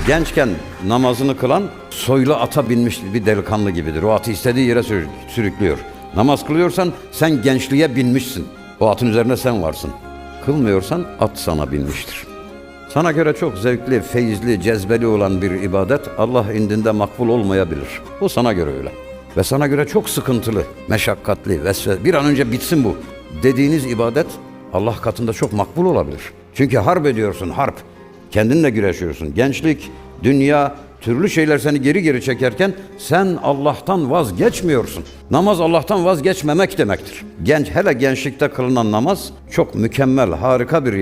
Gençken namazını kılan soylu ata binmiş bir delikanlı gibidir. O atı istediği yere sürüklüyor. Namaz kılıyorsan sen gençliğe binmişsin. O atın üzerine sen varsın. Kılmıyorsan at sana binmiştir. Sana göre çok zevkli, feyizli, cezbeli olan bir ibadet Allah indinde makbul olmayabilir. O sana göre öyle. Ve sana göre çok sıkıntılı, meşakkatli, vesvese, bir an önce bitsin bu dediğiniz ibadet Allah katında çok makbul olabilir. Çünkü harp ediyorsun, harp. Kendinle güreşiyorsun. Gençlik, dünya, türlü şeyler seni geri geri çekerken sen Allah'tan vazgeçmiyorsun. Namaz Allah'tan vazgeçmemek demektir. Hele gençlikte kılınan namaz çok mükemmel, harika bir